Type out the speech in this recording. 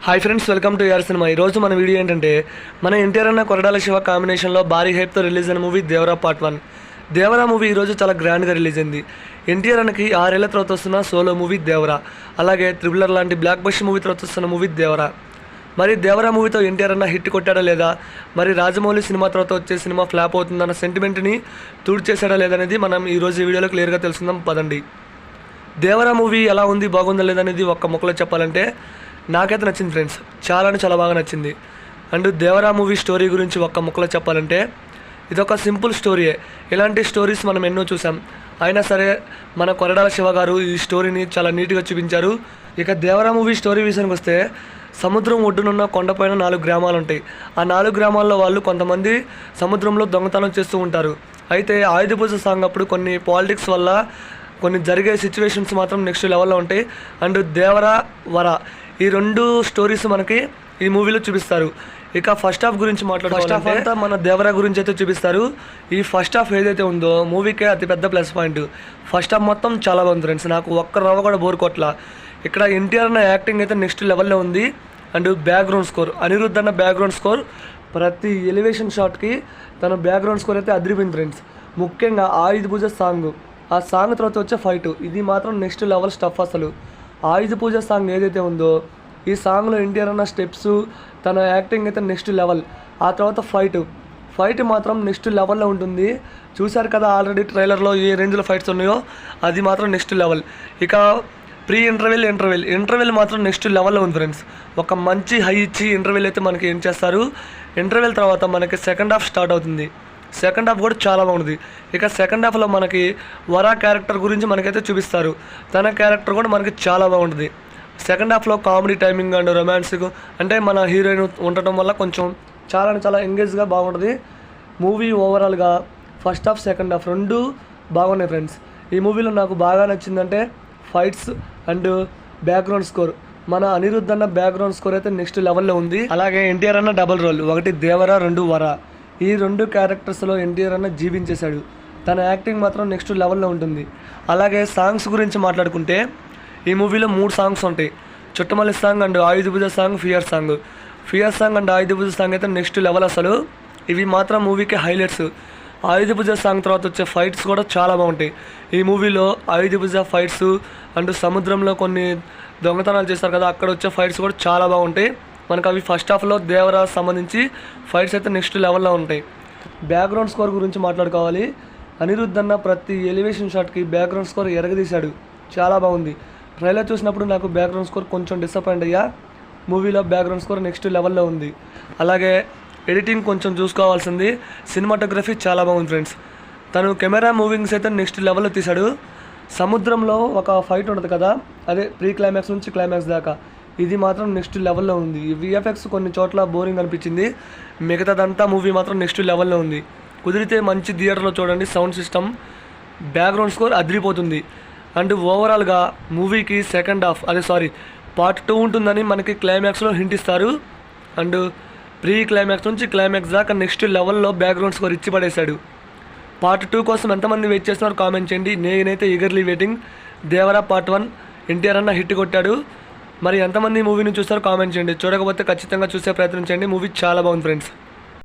Hi friends, welcome to యార్ cinema. ఈరోజు మన వీడియో ఏంటంటే మన ఎన్టీఆర్ అన్న కొరటాల శివ కాంబినేషన్లో భారీ హైప్తో రిలీజ్ అయిన movie Devara part 1. Devara movie ఈరోజు చాలా గ్రాండ్గా రిలీజ్ అయింది. ఎన్టీఆర్ అన్నకి 6 ఏళ్ల తర్వాత వస్తున్న సోలో మూవీ దేవరా, అలాగే త్రిబులర్ లాంటి బ్లాక్ బస్టర్ మూవీ తర్వాత వస్తున్న మూవీ దేవరా. మరి దేవరా మూవీతో ఎన్టీఆర్ అన్న హిట్ కొట్టాడా లేదా, మరి రాజమౌళి సినిమా తర్వాత వచ్చే సినిమా ఫ్లాప్ అవుతుందన్న సెంటిమెంట్ని చేసాడా లేదనేది మనం ఈరోజు ఈ వీడియోలో క్లియర్గా తెలుసుకుందాం పదండి. దేవరా మూవీ ఎలా ఉంది, బాగుందా లేదనేది ఒక్క ముక్కలో చెప్పాలంటే నాకైతే నచ్చింది ఫ్రెండ్స్, చాలా బాగా నచ్చింది. అండ్ దేవరా మూవీ స్టోరీ గురించి ఒక్క ముక్కలో చెప్పాలంటే ఇదొక సింపుల్ స్టోరీయే. ఇలాంటి స్టోరీస్ మనం ఎన్నో చూసాం, అయినా సరే మన కొరటాల శివ గారు ఈ స్టోరీని చాలా నీట్గా చూపించారు. ఇక దేవరా మూవీ స్టోరీ విషయానికి వస్తే, సముద్రం ఒడ్డునున్న కొండపైన 4 గ్రామాలు ఉంటాయి. ఆ 4 గ్రామాల్లో వాళ్ళు కొంతమంది సముద్రంలో దొంగతనం చేస్తూ ఉంటారు. అయితే ఆయుధపూజ సాంగ్ అప్పుడు కొన్ని పాలిటిక్స్ వల్ల కొన్ని జరిగే సిచ్యువేషన్స్ మాత్రం నెక్స్ట్ లెవెల్లో ఉంటాయి. అండ్ దేవరా వర ఈ 2 స్టోరీస్ మనకి ఈ మూవీలో చూపిస్తారు. ఇక ఫస్ట్ హాఫ్ గురించి మాట్లాడుకుంటే, ఫస్ట్ హాఫ్ అంతా మన దేవరా గురించి అయితే చూపిస్తారు. ఈ ఫస్ట్ హాఫ్ ఏదైతే ఉందో మూవీకే అతిపెద్ద ప్లస్ పాయింట్. ఫస్ట్ హాఫ్ మొత్తం చాలా బాగుంది ఫ్రెండ్స్, నాకు ఒక్క రవ్వ కూడా బోర్ కొట్ల. ఇక్కడ ఎన్టీఆర్ అన్న యాక్టింగ్ అయితే నెక్స్ట్ లెవెల్లో ఉంది. అండ్ బ్యాక్గ్రౌండ్ స్కోర్, అనిరుద్ధ్ అన్న బ్యాక్గ్రౌండ్ స్కోర్, ప్రతి ఎలివేషన్ షాట్కి తన బ్యాక్గ్రౌండ్ స్కోర్ అయితే అదిరిపోయింది ఫ్రెండ్స్. ముఖ్యంగా ఆయుధ పూజ సాంగ్, ఆ సాంగ్ తర్వాత వచ్చే ఫైట్, ఇది మాత్రం నెక్స్ట్ లెవెల్ స్టఫ్. అసలు ఆయుధ పూజ సాంగ్ ఏదైతే ఉందో ఈ సాంగ్లో ఎన్టీఆర్ అన్న స్టెప్స్, తన యాక్టింగ్ అయితే నెక్స్ట్ లెవెల్. ఆ తర్వాత ఫైట్ మాత్రం నెక్స్ట్ లెవెల్లో ఉంటుంది. చూశారు కదా ఆల్రెడీ ట్రైలర్లో ఏ రేంజ్లో ఫైట్స్ ఉన్నాయో, అది మాత్రం నెక్స్ట్ లెవెల్. ఇక ప్రీ ఇంటర్వెల్ మాత్రం నెక్స్ట్ లెవెల్లో ఉంది ఫ్రెండ్స్. ఒక మంచి హై ఇచ్చి ఇంటర్వెల్ అయితే మనకి ఏం చేస్తారు. ఇంటర్వెల్ తర్వాత మనకి సెకండ్ హాఫ్ స్టార్ట్ అవుతుంది. సెకండ్ హాఫ్ కూడా చాలా బాగుంది. ఇక సెకండ్ హాఫ్లో మనకి వరా క్యారెక్టర్ గురించి మనకైతే చూపిస్తారు. తన క్యారెక్టర్ కూడా మనకి చాలా బాగుంటుంది. సెకండ్ హాఫ్లో కామెడీ టైమింగ్ అండ్ రొమాన్స్కు అంటే మన హీరోయిన్ ఉండటం వల్ల కొంచెం చాలా ఎంగేజ్గా బాగుంటుంది మూవీ. ఓవరాల్గా ఫస్ట్ హాఫ్ సెకండ్ హాఫ్ 2 బాగున్నాయి ఫ్రెండ్స్. ఈ మూవీలో నాకు బాగా నచ్చిందంటే ఫైట్స్ అండ్ బ్యాక్గ్రౌండ్ స్కోర్. మన అనిరుద్ధ్ అన్న బ్యాక్గ్రౌండ్ స్కోర్ అయితే నెక్స్ట్ లెవెల్లో ఉంది. అలాగే ఎన్టీఆర్ అన్న డబుల్ రోల్, 1 దేవరా 2 వరా. ఈ 2 క్యారెక్టర్స్లో ఎన్టీఆర్ అన్న జీవించేశాడు. తన యాక్టింగ్ మాత్రం నెక్స్ట్ లెవెల్లో ఉంటుంది. అలాగే సాంగ్స్ గురించి మాట్లాడుకుంటే ఈ మూవీలో 3 సాంగ్స్ ఉంటాయి. Chuttamalle song and Ayudha Pooja song, fear song and Ayudha Pooja song అయితే నెక్స్ట్ లెవెల్. అసలు ఇవి మాత్రం మూవీకి హైలైట్స్. ఆయుధ పూజ సాంగ్ తర్వాత వచ్చే ఫైట్స్ కూడా చాలా బాగుంటాయి. ఈ మూవీలో ఆయుధ పూజ ఫైట్స్ అండ్ సముద్రంలో కొన్ని దొంగతనాలు చేస్తారు కదా, అక్కడ వచ్చే ఫైట్స్ కూడా చాలా బాగుంటాయి మనకు. అవి ఫస్ట్ హాఫ్లో దేవరా సంబంధించి ఫైట్స్ అయితే నెక్స్ట్ లెవెల్లో ఉంటాయి. బ్యాక్గ్రౌండ్ స్కోర్ గురించి మాట్లాడుకోవాలి. అనిరుద్ధ్ అన్న ప్రతి ఎలివేషన్ షాట్కి బ్యాక్గ్రౌండ్ స్కోర్ ఎరగదీశాడు, చాలా బాగుంది. ట్రైలర్ చూసినప్పుడు నాకు బ్యాక్గ్రౌండ్ స్కోర్ కొంచెం డిసప్పాయింట్ అయ్యా. మూవీలో బ్యాక్గ్రౌండ్ స్కోర్ నెక్స్ట్ లెవెల్లో ఉంది. అలాగే ఎడిటింగ్ కొంచెం చూసుకోవాల్సింది. సినిమాటోగ్రఫీ చాలా బాగుంది ఫ్రెండ్స్. తను కెమెరా మూవింగ్స్ అయితే నెక్స్ట్ లెవెల్లో తీశాడు. సముద్రంలో ఒక ఫైట్ ఉంటుంది కదా, అదే ప్రీ క్లైమాక్స్ నుంచి క్లైమాక్స్ దాకా, ఇది మాత్రం నెక్స్ట్ లెవెల్లో ఉంది. విఎఫ్ఎక్స్ కొన్ని చోట్ల బోరింగ్ అనిపించింది, మిగతాదంతా మూవీ మాత్రం నెక్స్ట్ లెవెల్లో ఉంది. కుదిరితే మంచి థియేటర్లో చూడండి. సౌండ్ సిస్టమ్, బ్యాక్గ్రౌండ్ స్కోర్ అదిరిపోతుంది. అండ్ ఓవరాల్గా మూవీకి పార్ట్ 2 ఉంటుందని మనకి క్లైమాక్స్లో హింట్ ఇస్తారు. అండ్ ప్రీ క్లైమాక్స్ నుంచి క్లైమాక్స్ దాకా నెక్స్ట్ లెవెల్లో బ్యాక్గ్రౌండ్ స్కోర్ ఇచ్చి పడేశాడు. పార్ట్ 2 కోసం ఎంతమంది వెయిట్ చేస్తున్నారు కామెంట్ చేయండి. నేనైతే eagerly waiting. Devara part 1 NTR అన్న హిట్ కొట్టాడు. మరి ఎంతమంది మూవీని చూస్తారో కామెంట్ చేయండి. చూడకపోతే ఖచ్చితంగా చూసే ప్రయత్నం చేయండి. మూవీ చాలా బాగుంది ఫ్రెండ్స్.